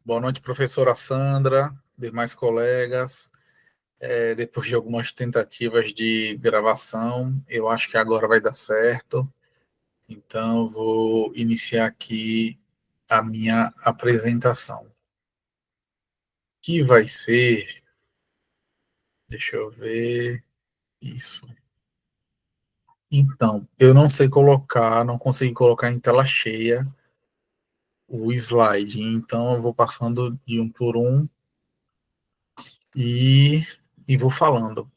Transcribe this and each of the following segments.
Boa noite, professora Sandra, demais colegas. Depois de algumas tentativas de gravação, eu acho que agora vai dar certo. Então, vou iniciar aqui a minha apresentação, que vai ser, deixa eu ver, isso. Então, eu não sei colocar, não consegui colocar em tela cheia o slide, então eu vou passando de um por um e, e vou falando.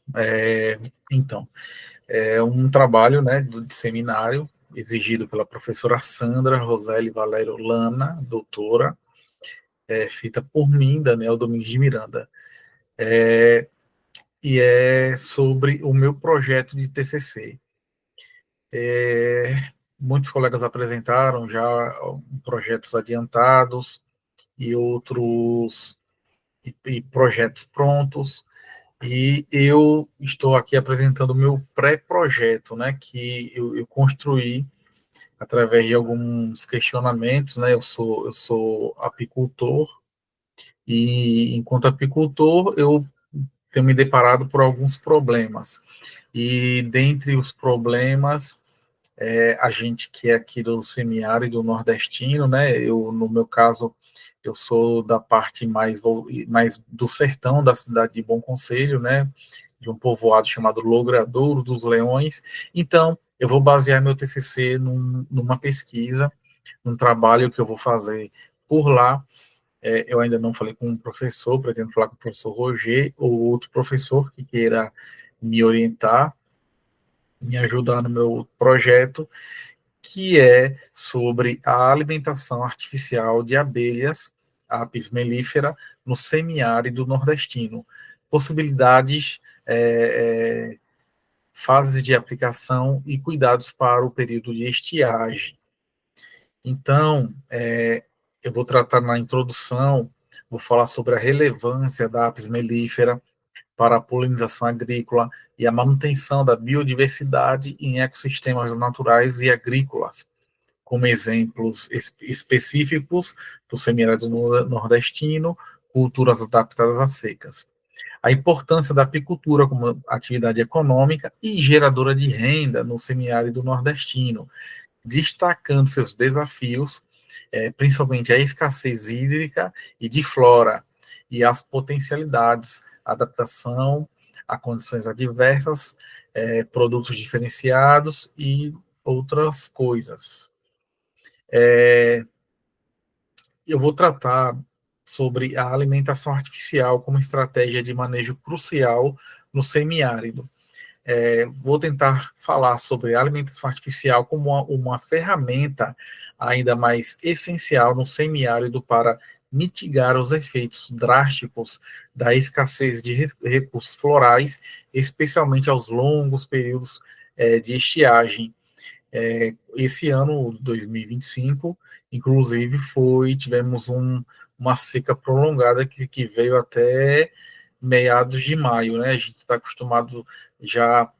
Então, é um trabalho, né, de seminário exigido pela professora Sandra Roseli Valério Lana, doutora, feita por mim, Daniel Domingues de Miranda, e é sobre o meu projeto de TCC. Muitos colegas apresentaram já projetos adiantados e outros e projetos prontos, e eu estou aqui apresentando o meu pré-projeto, né, que eu construí através de alguns questionamentos, né? Eu sou apicultor e, enquanto apicultor, eu tenho me deparado por alguns problemas. E dentre os problemas, a gente que é aqui do semiárido nordestino, né? No meu caso, eu sou da parte mais do sertão da cidade de Bom Conselho, né? De um povoado chamado Logradouro dos Leões. Então, eu vou basear meu TCC numa pesquisa, num trabalho que eu vou fazer por lá. Eu ainda não falei com o professor, pretendo falar com o professor Roger ou outro professor que queira me orientar, me ajudar no meu projeto, que é sobre a alimentação artificial de abelhas, Apis mellifera, no semiárido nordestino. Possibilidades, fases de aplicação e cuidados para o período de estiagem. Então, eu vou tratar na introdução, vou falar sobre a relevância da Apis mellifera para a polinização agrícola e a manutenção da biodiversidade em ecossistemas naturais e agrícolas, como exemplos específicos do semiárido nordestino, culturas adaptadas a secas. A importância da apicultura como atividade econômica e geradora de renda no semiárido nordestino, destacando seus desafios, principalmente a escassez hídrica e de flora, e as potencialidades, adaptação a condições adversas, produtos diferenciados e outras coisas. Eu vou tratar sobre a alimentação artificial como estratégia de manejo crucial no semiárido. Vou tentar falar sobre a alimentação artificial como uma ferramenta ainda mais essencial no semiárido para mitigar os efeitos drásticos da escassez de recursos florais, especialmente aos longos períodos de estiagem. Esse ano, 2025, inclusive, tivemos uma seca prolongada que veio até meados de maio, né? A gente está acostumado já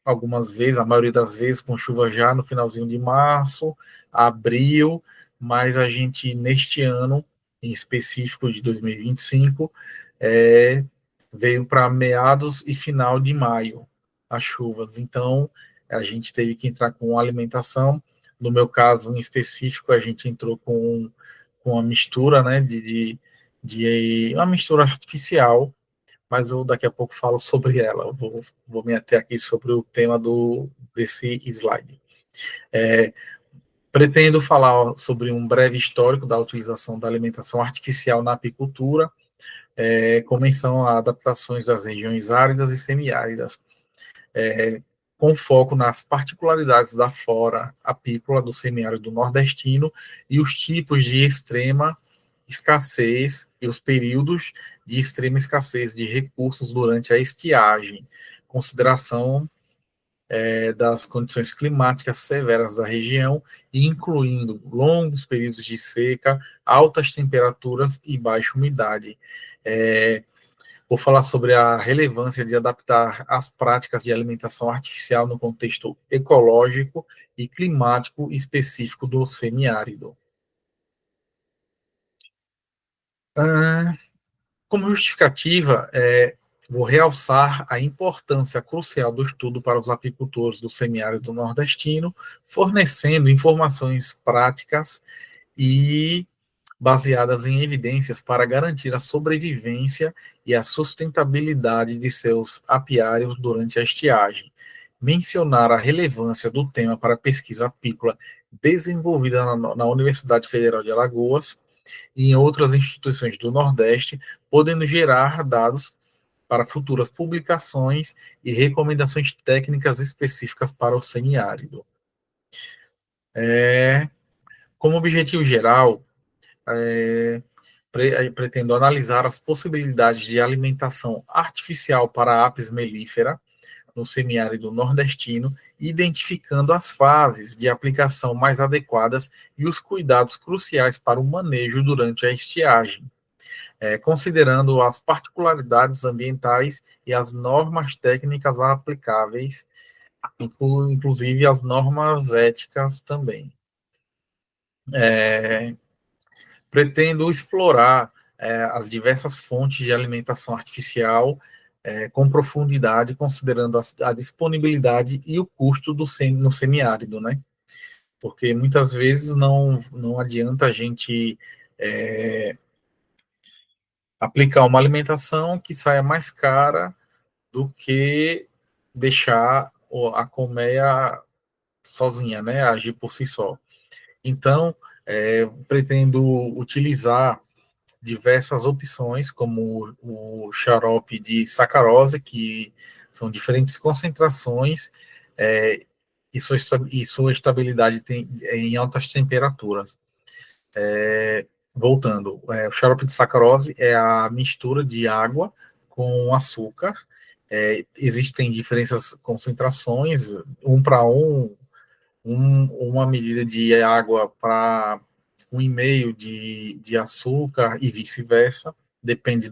algumas vezes, a maioria das vezes, com chuva já no finalzinho de março, abril, mas a gente, neste ano, em específico de 2025, veio para meados e final de maio as chuvas. Então, a gente teve que entrar com alimentação. No meu caso, em específico, a gente entrou com uma mistura, né, de uma mistura artificial, mas eu daqui a pouco falo sobre ela. Eu vou me ater aqui sobre o tema desse slide. Pretendo falar sobre um breve histórico da utilização da alimentação artificial na apicultura, com menção a adaptações das regiões áridas e semiáridas, com foco nas particularidades da flora apícola do semiárido nordestino e os tipos de extrema escassez e os períodos de extrema escassez de recursos durante a estiagem, consideração das condições climáticas severas da região, incluindo longos períodos de seca, altas temperaturas e baixa umidade. Vou falar sobre a relevância de adaptar as práticas de alimentação artificial no contexto ecológico e climático específico do semiárido. Ah, como justificativa, vou realçar a importância crucial do estudo para os apicultores do semiárido nordestino, fornecendo informações práticas e baseadas em evidências para garantir a sobrevivência e a sustentabilidade de seus apiários durante a estiagem. Mencionar a relevância do tema para a pesquisa apícola desenvolvida na Universidade Federal de Alagoas e em outras instituições do Nordeste, podendo gerar dados para futuras publicações e recomendações técnicas específicas para o semiárido. Como objetivo geral, pretendo analisar as possibilidades de alimentação artificial para a apis mellifera no semiárido nordestino, identificando as fases de aplicação mais adequadas e os cuidados cruciais para o manejo durante a estiagem, considerando as particularidades ambientais e as normas técnicas aplicáveis, inclusive as normas éticas também. Pretendo explorar as diversas fontes de alimentação artificial com profundidade, considerando a disponibilidade e o custo no semiárido, né? Porque muitas vezes não adianta a gente aplicar uma alimentação que saia mais cara do que deixar a colmeia sozinha, né? Agir por si só. Então, pretendo utilizar diversas opções, como o xarope de sacarose, que são diferentes concentrações e sua estabilidade em altas temperaturas. Voltando, o xarope de sacarose é a mistura de água com açúcar. Existem diferentes concentrações, para uma medida de água para 1,5 de açúcar e vice-versa, depende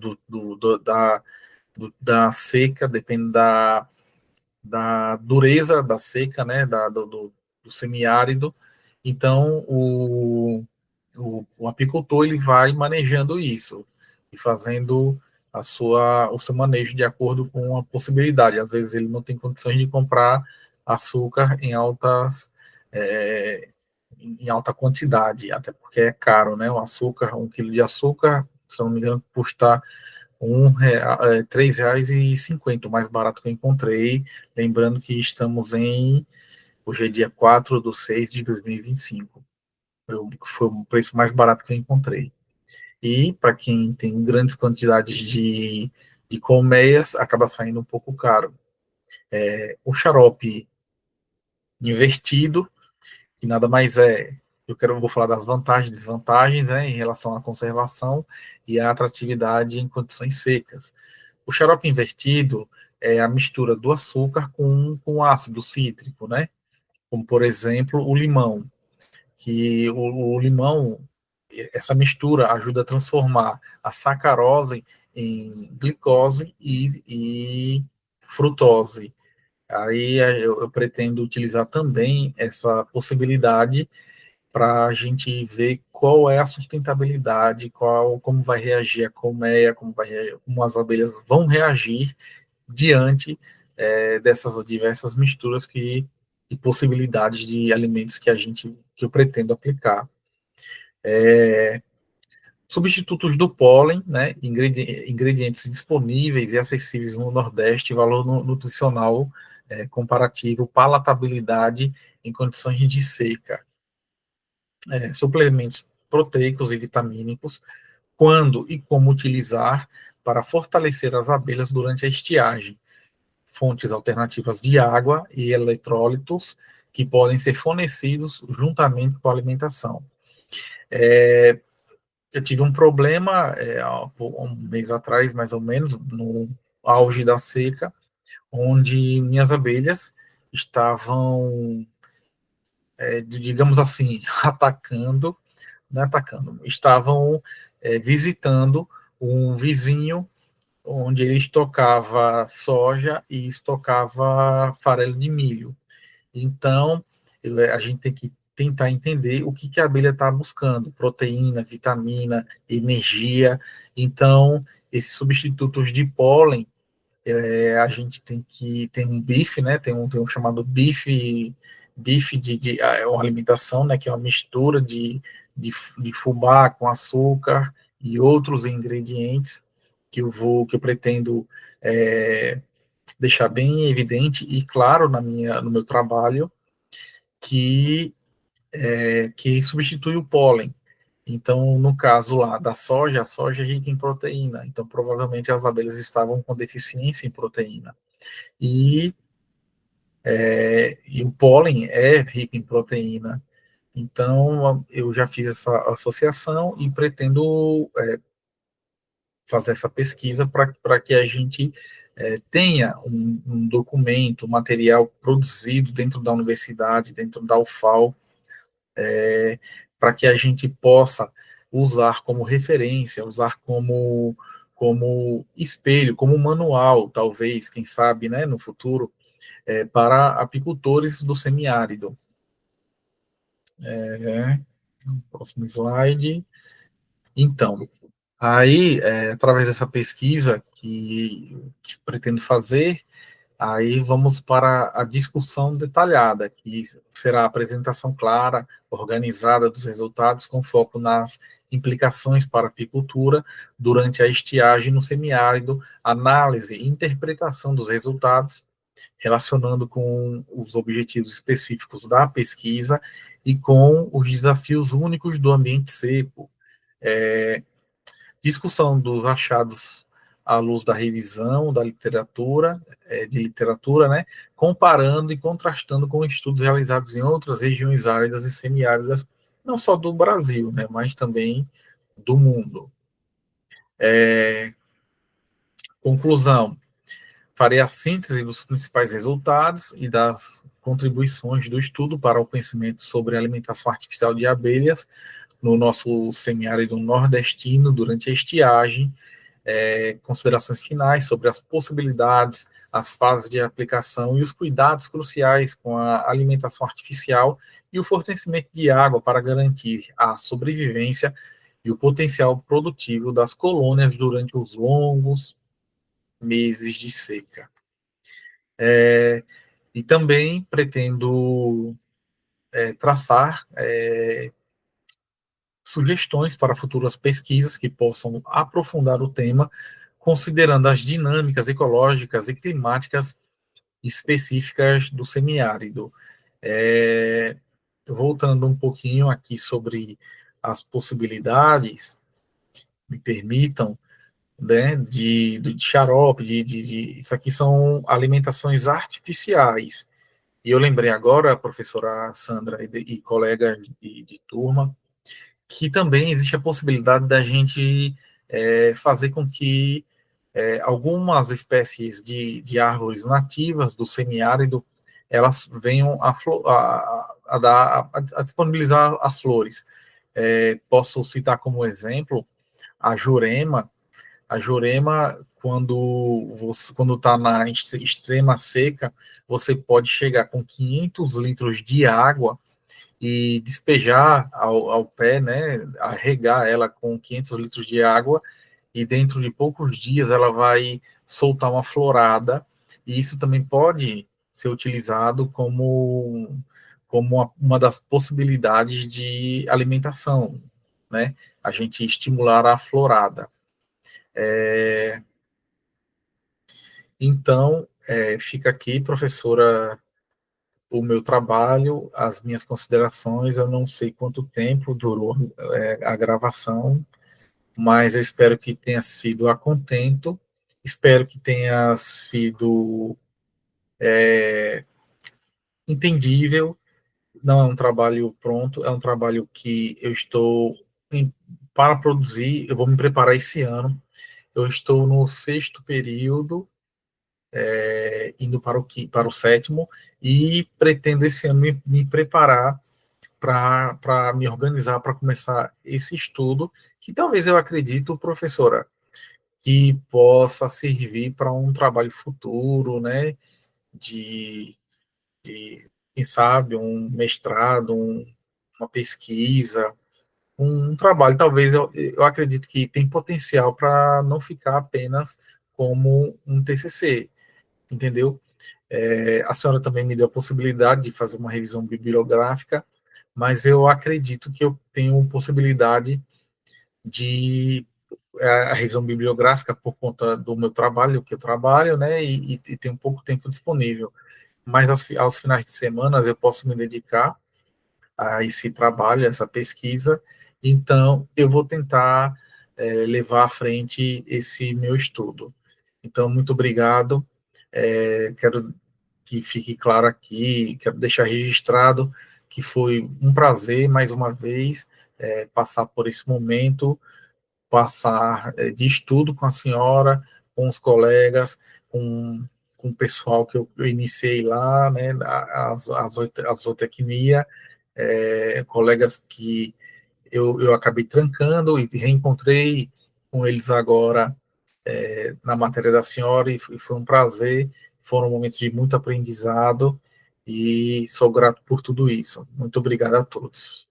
da seca, depende da dureza da seca, né, do semiárido. Então, o apicultor ele vai manejando isso e fazendo o seu manejo de acordo com a possibilidade. Às vezes ele não tem condições de comprar açúcar é, em alta quantidade, até porque é caro, né? O açúcar, 1 quilo de açúcar, se não me engano, custa R$ 3,50, o mais barato que eu encontrei. Lembrando que estamos hoje é dia 4/6/2025. Foi o preço mais barato que eu encontrei. E para quem tem grandes quantidades de colmeias, acaba saindo um pouco caro. O xarope invertido, que nada mais é, vou falar das vantagens e desvantagens, né, em relação à conservação e à atratividade em condições secas. O xarope invertido é a mistura do açúcar com ácido cítrico, né, como por exemplo o limão, que o limão, essa mistura ajuda a transformar a sacarose em glicose e frutose. Aí eu pretendo utilizar também essa possibilidade para a gente ver qual é a sustentabilidade, como vai reagir a colmeia, como as abelhas vão reagir diante dessas diversas misturas e possibilidades de alimentos que eu pretendo aplicar. Substitutos do pólen, né, ingredientes disponíveis e acessíveis no Nordeste, valor nutricional comparativo, palatabilidade em condições de seca. Suplementos proteicos e vitamínicos, quando e como utilizar para fortalecer as abelhas durante a estiagem, fontes alternativas de água e eletrólitos que podem ser fornecidos juntamente com a alimentação. Eu tive um problema há um mês atrás, mais ou menos, no auge da seca, onde minhas abelhas estavam, digamos assim, estavam visitando um vizinho onde ele estocava soja e estocava farelo de milho. Então, a gente tem que tentar entender o que a abelha está buscando: proteína, vitamina, energia. Então, esses substitutos de pólen, a gente tem um bife, né? Tem um chamado bife é uma alimentação, né? Que é uma mistura de fubá com açúcar e outros ingredientes que eu pretendo é, deixar bem evidente e claro no meu trabalho, que substitui o pólen. Então, no caso lá da soja, a soja é rica em proteína, então provavelmente as abelhas estavam com deficiência em proteína. E o pólen é rico em proteína. Então, eu já fiz essa associação e pretendo fazer essa pesquisa para que a gente tenha um documento, um material produzido dentro da universidade, dentro da UFAL, para que a gente possa usar como referência, usar como espelho, como manual, talvez, quem sabe, né, no futuro, para apicultores do semiárido. Próximo slide. Então, aí, através dessa pesquisa que pretendo fazer, aí vamos para a discussão detalhada, que será a apresentação clara, organizada dos resultados, com foco nas implicações para a apicultura durante a estiagem no semiárido, análise e interpretação dos resultados, relacionando com os objetivos específicos da pesquisa e com os desafios únicos do ambiente seco. É, Discussão dos achados à luz da revisão da literatura, de literatura, né, comparando e contrastando com estudos realizados em outras regiões áridas e semiáridas, não só do Brasil, né, mas também do mundo. Conclusão: farei a síntese dos principais resultados e das contribuições do estudo para o conhecimento sobre a alimentação artificial de abelhas no nosso semiárido nordestino durante a estiagem, considerações finais sobre as possibilidades, as fases de aplicação e os cuidados cruciais com a alimentação artificial e o fornecimento de água para garantir a sobrevivência e o potencial produtivo das colônias durante os longos meses de seca. E também pretendo traçar sugestões para futuras pesquisas que possam aprofundar o tema, considerando as dinâmicas ecológicas e climáticas específicas do semiárido. Voltando um pouquinho aqui sobre as possibilidades, me permitam, né, de xarope, isso aqui são alimentações artificiais. E eu lembrei agora, professora Sandra e colegas de turma, que também existe a possibilidade da gente fazer com que algumas espécies de árvores nativas do semiárido elas venham a disponibilizar as flores. Posso citar como exemplo a jurema. A jurema, quando está na extrema seca, você pode chegar com 500 litros de água e despejar ao pé, né, a regar ela com 500 litros de água, e dentro de poucos dias ela vai soltar uma florada, e isso também pode ser utilizado como uma das possibilidades de alimentação, né, a gente estimular a florada. Então, fica aqui, professora, o meu trabalho, as minhas considerações. Eu não sei quanto tempo durou a gravação, mas eu espero que tenha sido a contento, espero que tenha sido entendível. Não é um trabalho pronto, é um trabalho que eu estou para produzir. Eu vou me preparar esse ano. Eu estou no 6º período, indo para o 7º, e pretendo esse ano me preparar para me organizar para começar esse estudo, que talvez eu acredito, professora, que possa servir para um trabalho futuro, né, de quem sabe, um mestrado, uma pesquisa, um trabalho, talvez eu acredito que tem potencial para não ficar apenas como um TCC, entendeu? A senhora também me deu a possibilidade de fazer uma revisão bibliográfica, mas eu acredito que eu tenho possibilidade de a revisão bibliográfica por conta do meu trabalho, que eu trabalho, né, e tenho pouco tempo disponível. Mas aos finais de semana eu posso me dedicar a esse trabalho, a essa pesquisa, então eu vou tentar levar à frente esse meu estudo. Então, muito obrigado. Quero que fique claro aqui, quero deixar registrado que foi um prazer, mais uma vez, passar por esse momento, passar de estudo com a senhora, com os colegas, com o pessoal que eu iniciei lá, né, a zootecnia, colegas que eu acabei trancando e reencontrei com eles agora na matéria da senhora e foi um prazer, foram momentos de muito aprendizado e sou grato por tudo isso. Muito obrigado a todos.